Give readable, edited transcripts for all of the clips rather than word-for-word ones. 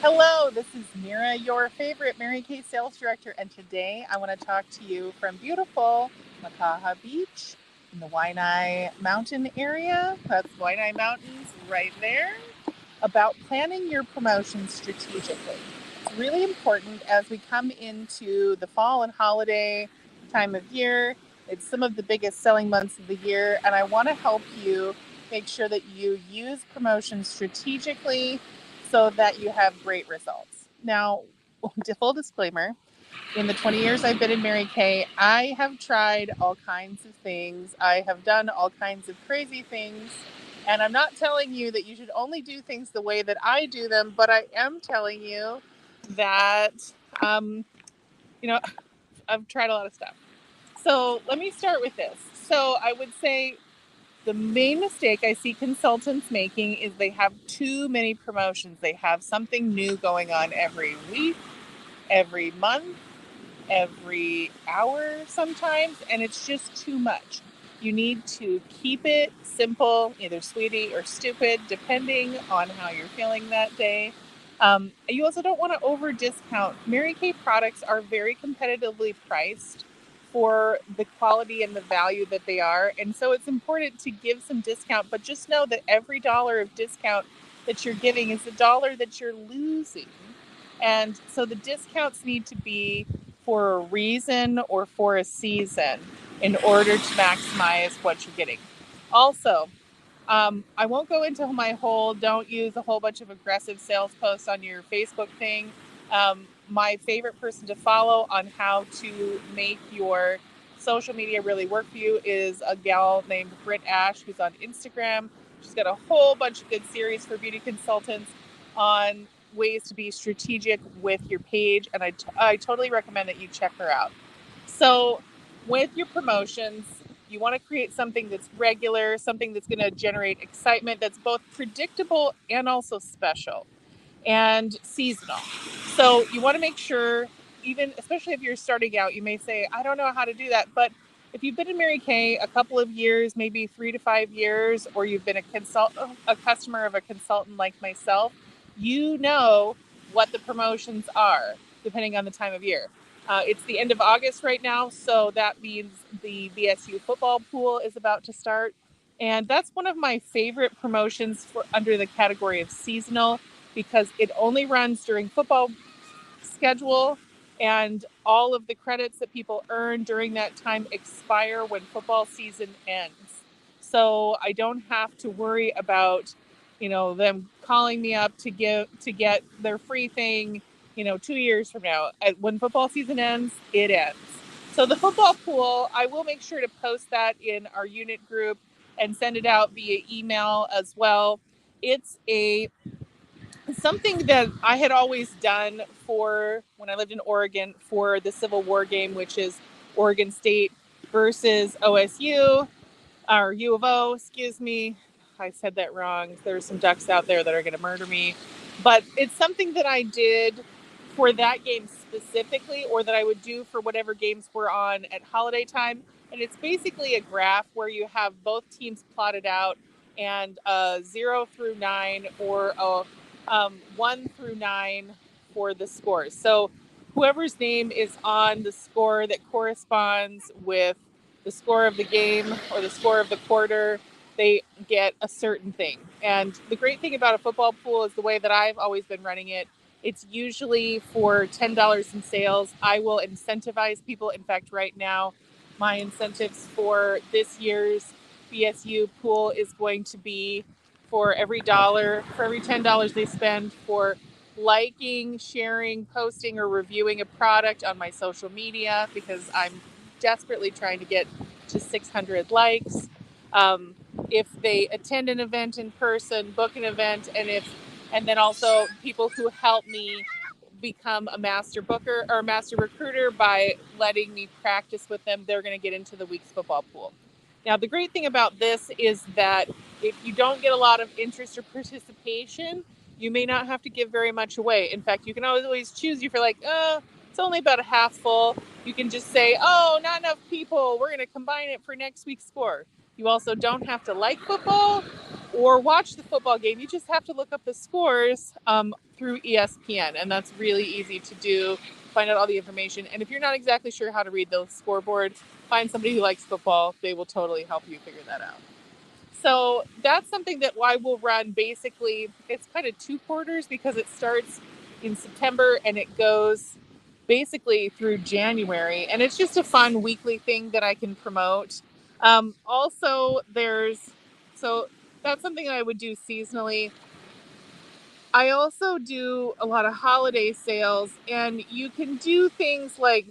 Hello, this is Mira, your favorite Mary Kay sales director, and today I want to talk to you from beautiful Makaha Beach in the Waianae Mountain area. That's Waianae Mountains right there. About planning your promotions strategically. It's really important as we come into the fall and holiday time of year. It's some of the biggest selling months of the year, and I want to help you make sure that you use promotions strategically so that you have great results. Now, full disclaimer, in the 20 years I've been in Mary Kay, I have tried all kinds of things. I have done all kinds of crazy things. And I'm not telling you that you should only do things the way that I do them, but I am telling you that, um, you know, I've tried a lot of stuff. So let me start with this. So I would say the main mistake I see consultants making is they have too many promotions. They have something new going on every week, every month, every hour sometimes, and it's just too much. You need to keep it simple, either sweetie or stupid, depending on how you're feeling that day. You also don't want to over discount. Mary Kay products are very competitively priced for the quality and the value that they are. And so it's important to give some discount, but just know that every dollar of discount that you're giving is a dollar that you're losing. And so the discounts need to be for a reason or for a season in order to maximize what you're getting. Also, I won't go into my whole don't use a whole bunch of aggressive sales posts on your Facebook thing. My favorite person to follow on how to make your social media really work for you is a gal named Britt Ash, who's on Instagram. She's got a whole bunch of good series for beauty consultants on ways to be strategic with your page, and I totally recommend that you check her out. So, with your promotions, you want to create something that's regular, something that's going to generate excitement, that's both predictable and also special and seasonal. So, you want to make sure, even especially if you're starting out, you may say, I don't know how to do that. But if you've been in Mary Kay a couple of years, maybe 3 to 5 years, or you've been a customer of a consultant like myself, you know what the promotions are depending on the time of year. It's the end of August right now, so that means the BSU football pool is about to start. And that's one of my favorite promotions for under the category of seasonal because it only runs during football schedule, and all of the credits that people earn during that time expire when football season ends. So I don't have to worry about, them calling me up to get their free thing, 2 years from now. When football season ends, it ends. So the football pool, I will make sure to post that in our unit group and send it out via email as well. It's a something that I had always done for when I lived in Oregon for the Civil War game, which is Oregon State versus OSU or U of O, excuse me. I said that wrong. There's some ducks out there that are going to murder me. But it's something that I did for that game specifically, or that I would do for whatever games were on at holiday time. And it's basically a graph where you have both teams plotted out and 0 through 9 or 1 through 9 for the scores. So whoever's name is on the score that corresponds with the score of the game or the score of the quarter, they get a certain thing. And the great thing about a football pool is the way that I've always been running it. It's usually for $10 in sales. I will incentivize people. In fact, right now, my incentives for this year's BSU pool is going to be for every $10 they spend for liking, sharing, posting, or reviewing a product on my social media, because I'm desperately trying to get to 600 likes. Um, if they attend an event in person, book an event, and then also people who help me become a master booker or a master recruiter by letting me practice with them, they're going to get into the week's football pool. Now, the great thing about this is that if you don't get a lot of interest or participation, you may not have to give very much away. In fact, you can always choose. If you're like, it's only about a half full, you can just say, oh, not enough people. We're going to combine it for next week's score. You also don't have to like football, or watch the football game, you just have to look up the scores through ESPN, and that's really easy to do. Find out all the information, and if you're not exactly sure how to read the scoreboard, find somebody who likes football. They will totally help you figure that out. So that's something that I will run. Basically, it's kind of 2 quarters because it starts in September and it goes basically through January, and it's just a fun weekly thing that I can promote. Also, so that's something I would do seasonally. I also do a lot of holiday sales, and you can do things like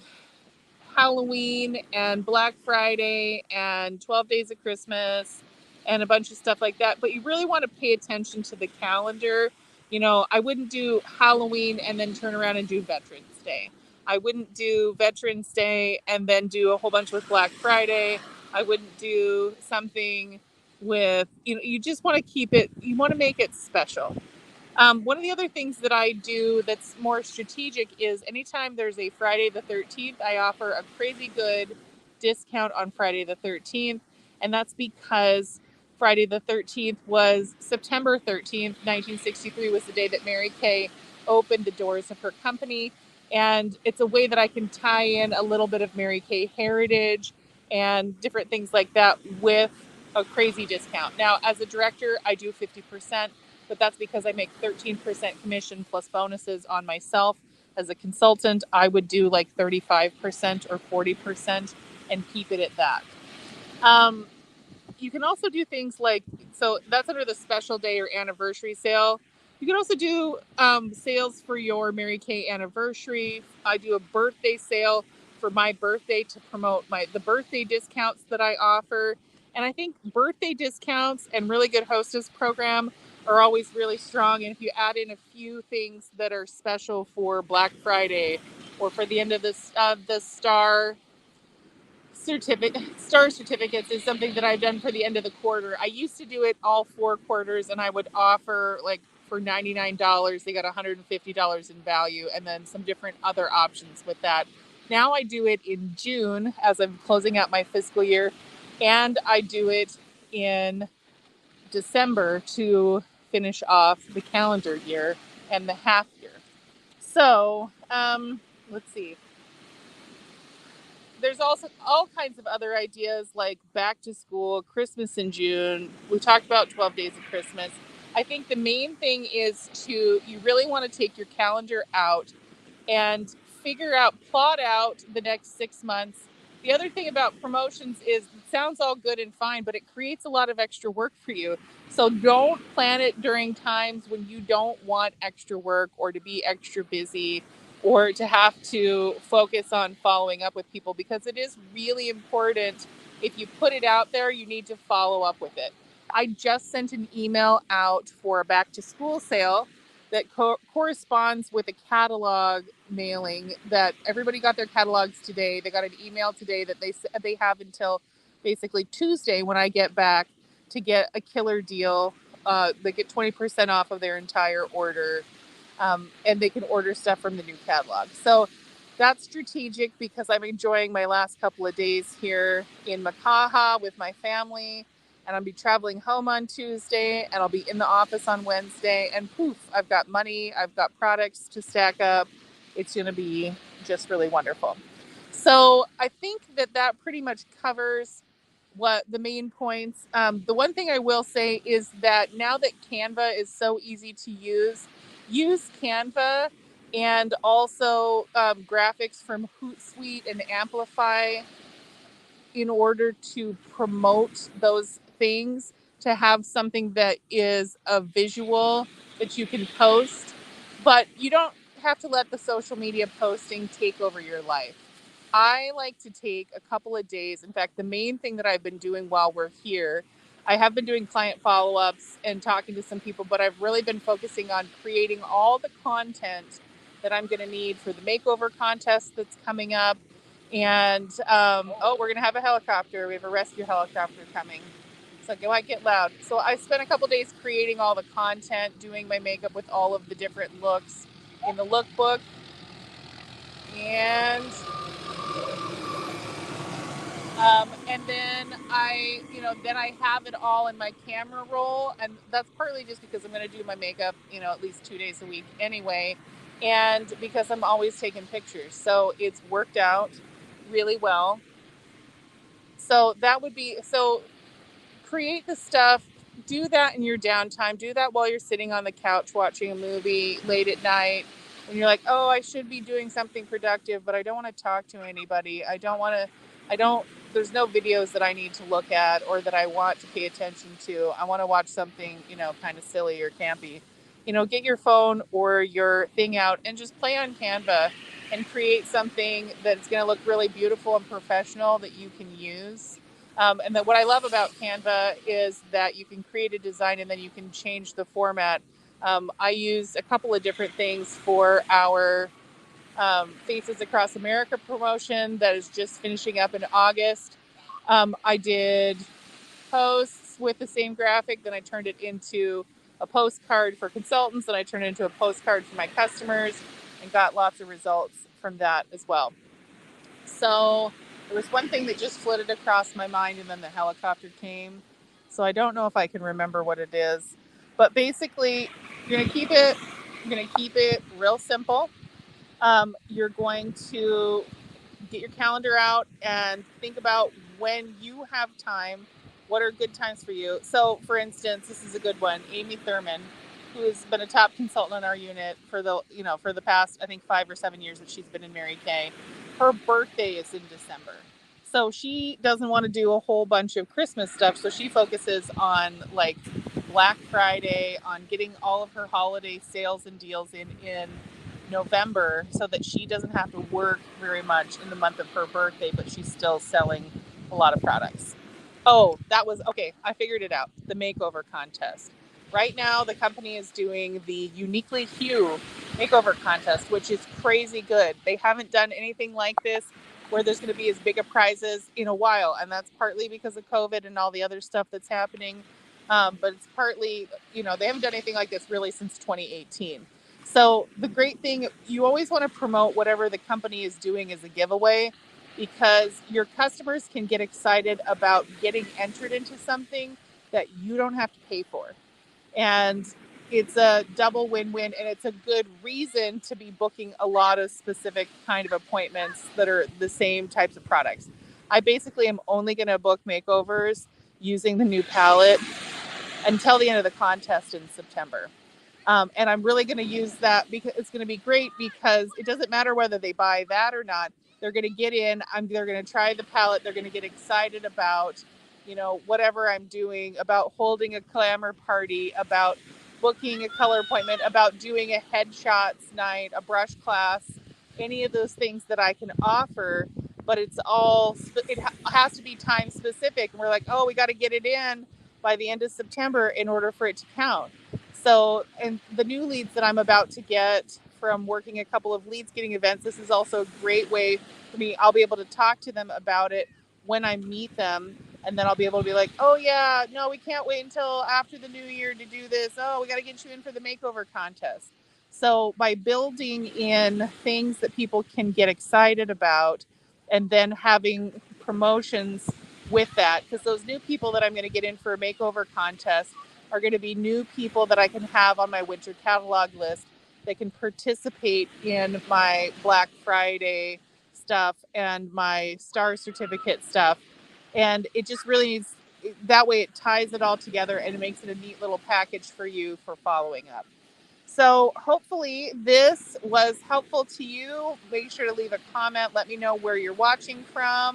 Halloween and Black Friday and 12 Days of Christmas and a bunch of stuff like that. But you really want to pay attention to the calendar. I wouldn't do Halloween and then turn around and do Veterans Day. I wouldn't do Veterans Day and then do a whole bunch with Black Friday. I wouldn't do something with, you just want to keep it, you want to make it special. One of the other things that I do that's more strategic is anytime there's a Friday the 13th, I offer a crazy good discount on Friday the 13th. And that's because Friday the 13th was September 13th, 1963 was the day that Mary Kay opened the doors of her company. And it's a way that I can tie in a little bit of Mary Kay heritage and different things like that with a crazy discount. Now, as a director, I do 50%. But that's because I make 13% commission plus bonuses on myself. As a consultant, I would do like 35% or 40% and keep it at that. You can also do things like, so that's under the special day or anniversary sale. You can also do sales for your Mary Kay anniversary. I do a birthday sale for my birthday to promote the birthday discounts that I offer. And I think birthday discounts and really good hostess program are always really strong. And if you add in a few things that are special for Black Friday or for the end of the star certificates is something that I've done for the end of the quarter. I used to do it all 4 quarters, and I would offer like for $99, they got $150 in value, and then some different other options with that. Now I do it in June as I'm closing out my fiscal year, and I do it in December to finish off the calendar year and the half year. So let's see. There's also all kinds of other ideas like back to school, Christmas in June. We talked about 12 Days of Christmas. I think the main thing is you really want to take your calendar out and plot out the next 6 months. The other thing about promotions is it sounds all good and fine, but it creates a lot of extra work for you. So don't plan it during times when you don't want extra work or to be extra busy or to have to focus on following up with people, because it is really important. If you put it out there, you need to follow up with it. I just sent an email out for a back to school sale that corresponds with a catalog mailing that everybody got their catalogs today. They got an email today that they have until basically Tuesday when I get back to get a killer deal. They get 20% off of their entire order, and they can order stuff from the new catalog. So that's strategic because I'm enjoying my last couple of days here in Makaha with my family. And I'll be traveling home on Tuesday, and I'll be in the office on Wednesday, and poof, I've got money, I've got products to stack up. It's going to be just really wonderful. So I think that pretty much covers what the main points. The one thing I will say is that now that Canva is so easy to use Canva and also graphics from Hootsuite and Amplify in order to promote those things, to have something that is a visual that you can post, but you don't have to let the social media posting take over your life. I like to take a couple of days. In fact, the main thing that I've been doing while we're here, I have been doing client follow-ups and talking to some people, but I've really been focusing on creating all the content that I'm going to need for the makeover contest that's coming up. And, we're going to have a helicopter. We have a rescue helicopter coming. So it might get loud. So I spent a couple days creating all the content, doing my makeup with all of the different looks in the lookbook. And And then then I have it all in my camera roll, and that's partly just because I'm going to do my makeup, at least 2 days a week anyway, and because I'm always taking pictures, so it's worked out really well. So that would be so create the stuff, do that in your downtime, do that while you're sitting on the couch watching a movie late at night when you're like, oh, I should be doing something productive, but I don't want to talk to anybody. I don't, there's no videos that I need to look at or that I want to pay attention to. I want to watch something, kind of silly or campy. Get your phone or your thing out and just play on Canva and create something that's going to look really beautiful and professional that you can use. And then what I love about Canva is that you can create a design and then you can change the format. I use a couple of different things for our Faces Across America promotion that is just finishing up in August. I did posts with the same graphic, then I turned it into a postcard for consultants, and I turned it into a postcard for my customers and got lots of results from that as well. So there was one thing that just flitted across my mind, and then the helicopter came. So I don't know if I can remember what it is, but basically, you're gonna keep it. You're gonna keep it real simple. You're going to get your calendar out and think about when you have time. What are good times for you? So, for instance, this is a good one. Amy Thurman, who has been a top consultant on our unit for the past, I think, 5 or 7 years that she's been in Mary Kay. Her birthday is in December, so she doesn't want to do a whole bunch of Christmas stuff. So she focuses on like Black Friday, on getting all of her holiday sales and deals in November so that she doesn't have to work very much in the month of her birthday, but she's still selling a lot of products. Oh, that was okay. I figured it out. The makeover contest. Right now, the company is doing the Uniquely Hue makeover contest, which is crazy good. They haven't done anything like this where there's going to be as big a prizes in a while. And that's partly because of COVID and all the other stuff that's happening. But it's partly, they haven't done anything like this really since 2018. So the great thing, you always want to promote whatever the company is doing as a giveaway, because your customers can get excited about getting entered into something that you don't have to pay for. And it's a double win-win, and it's a good reason to be booking a lot of specific kind of appointments that are the same types of products. I basically am only going to book makeovers using the new palette until the end of the contest in September. And I'm really going to use that because it's going to be great, because it doesn't matter whether they buy that or not. They're going to get in. They're going to try the palette. They're going to get excited about, whatever I'm doing, about holding a glamour party, about booking a color appointment, about doing a headshots night, a brush class, any of those things that I can offer. But it has to be time specific. And we're like, oh, we got to get it in by the end of September in order for it to count. So, and the new leads that I'm about to get from working a couple of leads getting events, this is also a great way for me. I'll be able to talk to them about it when I meet them. And then I'll be able to be like, oh, yeah, no, we can't wait until after the new year to do this. Oh, we got to get you in for the makeover contest. So, by building in things that people can get excited about and then having promotions with that, because those new people that I'm going to get in for a makeover contest are going to be new people that I can have on my winter catalog list that can participate in my Black Friday stuff and my star certificate stuff. And it just really needs, that way it ties it all together and it makes it a neat little package for you for following up. So hopefully this was helpful to you. Make sure to leave a comment. Let me know where you're watching from.